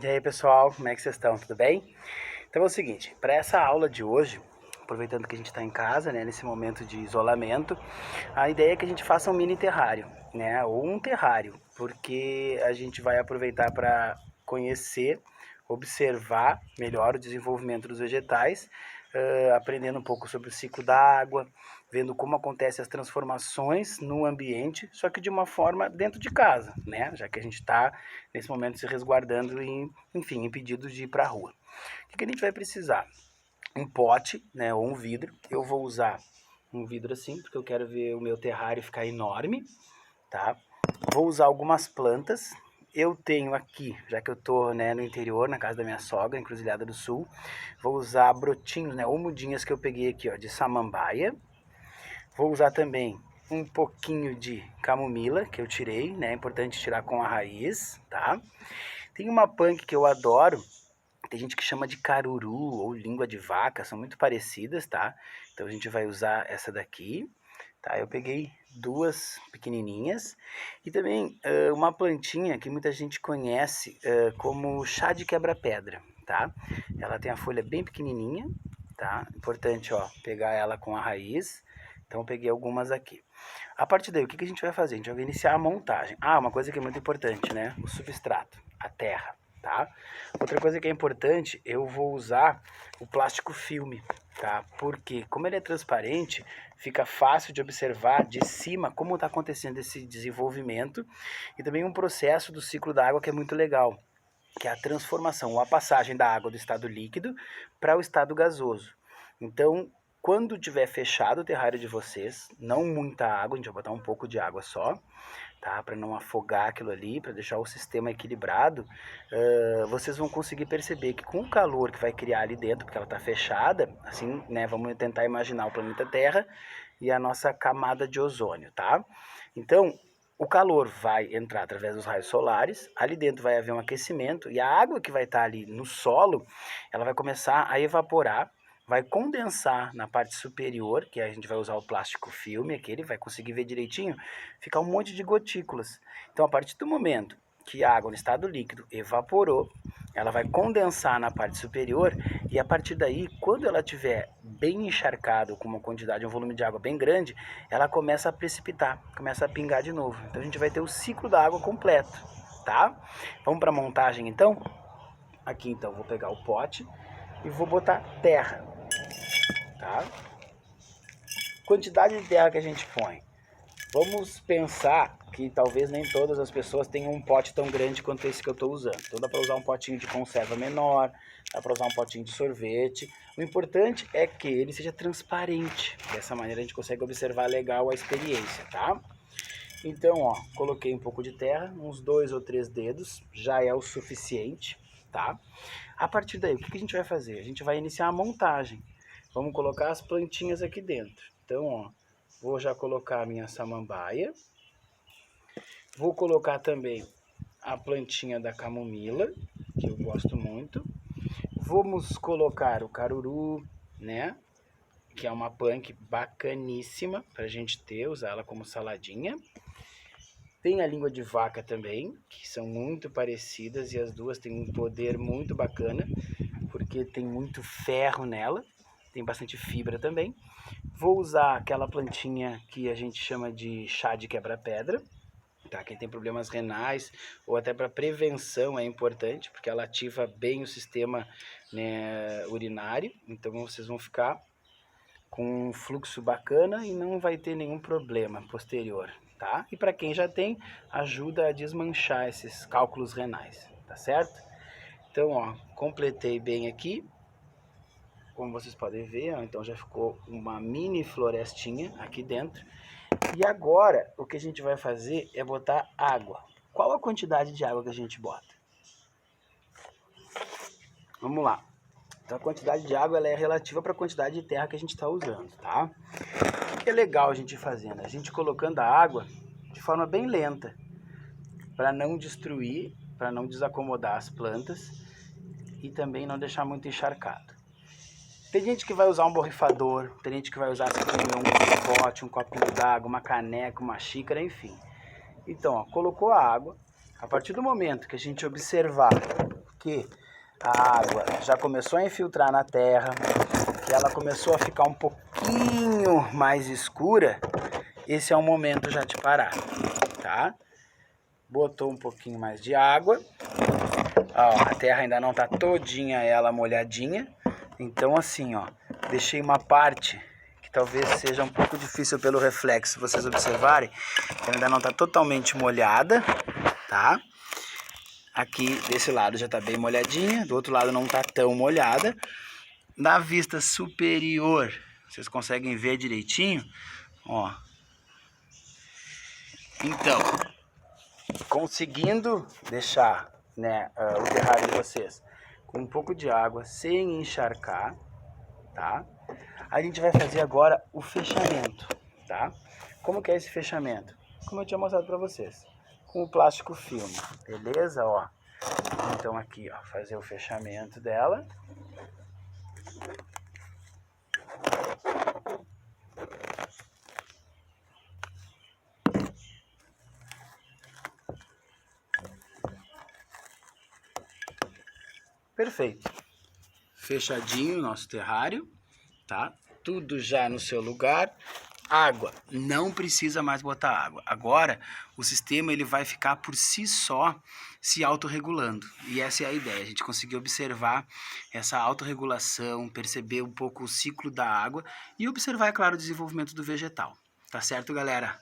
E aí pessoal, como é que vocês estão? Tudo bem? Então é o seguinte, para essa aula de hoje, aproveitando que a gente está em casa, né, nesse momento de isolamento, a ideia é que a gente faça um mini terrário, né, ou um terrário, porque a gente vai aproveitar para conhecer, observar melhor o desenvolvimento dos vegetais, aprendendo um pouco sobre o ciclo da água, vendo como acontecem as transformações no ambiente, só que de uma forma dentro de casa, né? Já que a gente está nesse momento se resguardando e, enfim, impedido de ir para a rua. O que a gente vai precisar? Um pote, né, ou um vidro. Eu vou usar um vidro assim, porque eu quero ver o meu terrário ficar enorme, tá? Vou usar algumas plantas. Eu tenho aqui, já que eu tô, né, no interior, na casa da minha sogra, Encruzilhada do Sul, vou usar brotinhos, né, ou mudinhas que eu peguei aqui, ó, de samambaia. Vou usar também um pouquinho de camomila, que eu tirei, né, é importante tirar com a raiz, tá? Tem uma punk que eu adoro, tem gente que chama de caruru ou língua de vaca, são muito parecidas, tá? Então a gente vai usar essa daqui, tá? Eu peguei duas pequenininhas e também uma plantinha que muita gente conhece como chá de quebra-pedra, tá? Ela tem a folha bem pequenininha, tá? Importante, ó, pegar ela com a raiz. Então eu peguei algumas aqui. A partir daí, o que a gente vai fazer? A gente vai iniciar a montagem. Ah, uma coisa que é muito importante, né? O substrato, a terra, tá? Outra coisa que é importante, eu vou usar o plástico filme, tá? Porque como ele é transparente, fica fácil de observar de cima como está acontecendo esse desenvolvimento e também um processo do ciclo da água que é muito legal, que é a transformação, ou a passagem da água do estado líquido para o estado gasoso. Então, quando tiver fechado o terrário de vocês, não muita água, a gente vai botar um pouco de água só, tá? Para não afogar aquilo ali, para deixar o sistema equilibrado, vocês vão conseguir perceber que com o calor que vai criar ali dentro, porque ela está fechada, assim, né? Vamos tentar imaginar o planeta Terra e a nossa camada de ozônio, tá? Então, o calor vai entrar através dos raios solares, ali dentro vai haver um aquecimento e a água que vai estar ali no solo, ela vai começar a evaporar, vai condensar na parte superior, que a gente vai usar o plástico filme, aquele vai conseguir ver direitinho, ficar um monte de gotículas. Então, a partir do momento que a água no estado líquido evaporou, ela vai condensar na parte superior e a partir daí, quando ela estiver bem encharcada, com uma quantidade, um volume de água bem grande, ela começa a precipitar, começa a pingar de novo. Então a gente vai ter o ciclo da água completo, tá? Vamos para a montagem então? Aqui então vou pegar o pote e vou botar terra, tá? Quantidade de terra que a gente põe. Vamos pensar que talvez nem todas as pessoas tenham um pote tão grande quanto esse que eu estou usando. Então dá para usar um potinho de conserva menor, dá para usar um potinho de sorvete. O importante é que ele seja transparente. Dessa maneira a gente consegue observar legal a experiência, tá? Então, ó, coloquei um pouco de terra, uns 2 ou 3 dedos, já é o suficiente, tá? A partir daí, o que a gente vai fazer? A gente vai iniciar a montagem. Vamos colocar as plantinhas aqui dentro. Então, ó, vou já colocar a minha samambaia. Vou colocar também a plantinha da camomila, que eu gosto muito. Vamos colocar o caruru, né? Que é uma punk bacaníssima pra gente ter, usar ela como saladinha. Tem a língua de vaca também, que são muito parecidas e as duas têm um poder muito bacana, porque tem muito ferro nela, tem bastante fibra também. Vou usar aquela plantinha que a gente chama de chá de quebra-pedra, tá? Quem tem problemas renais ou até para prevenção é importante, porque ela ativa bem o sistema, né, urinário, então vocês vão ficar com um fluxo bacana e não vai ter nenhum problema posterior, tá? E para quem já tem, ajuda a desmanchar esses cálculos renais, tá certo? Então, ó, completei bem aqui, como vocês podem ver, ó, então já ficou uma mini florestinha aqui dentro. E agora, o que a gente vai fazer é botar água. Qual a quantidade de água que a gente bota? Vamos lá. Então, a quantidade de água ela é relativa para a quantidade de terra que a gente está usando, tá? O que é legal a gente fazendo? A gente colocando a água de forma bem lenta, para não destruir, para não desacomodar as plantas e também não deixar muito encharcado. Tem gente que vai usar um borrifador, tem gente que vai usar um pote, um copinho d'água, uma caneca, uma xícara, enfim. Então, ó, colocou a água. A partir do momento que a gente observar que a água já começou a infiltrar na terra, que ela começou a ficar um pouquinho mais escura, esse é o momento já de parar, tá? Botou um pouquinho mais de água, ó, a terra ainda não tá todinha ela molhadinha, então assim, ó, deixei uma parte que talvez seja um pouco difícil pelo reflexo, se vocês observarem, ela ainda não tá totalmente molhada, tá? Aqui desse lado já tá bem molhadinha, do outro lado não tá tão molhada. Na vista superior, vocês conseguem ver direitinho, ó. Então, conseguindo deixar, né, o terrário de vocês com um pouco de água, sem encharcar, tá? A gente vai fazer agora o fechamento, tá? Como que é esse fechamento? Como eu tinha mostrado para vocês, com o plástico filme, beleza? Ó, então aqui, ó, fazer o fechamento dela. Perfeito. Fechadinho o nosso terrário, tá? Tudo já no seu lugar. Água, não precisa mais botar água. Agora, o sistema ele vai ficar por si só se autorregulando. E essa é a ideia, a gente conseguir observar essa autorregulação, perceber um pouco o ciclo da água e observar, é claro, o desenvolvimento do vegetal. Tá certo, galera?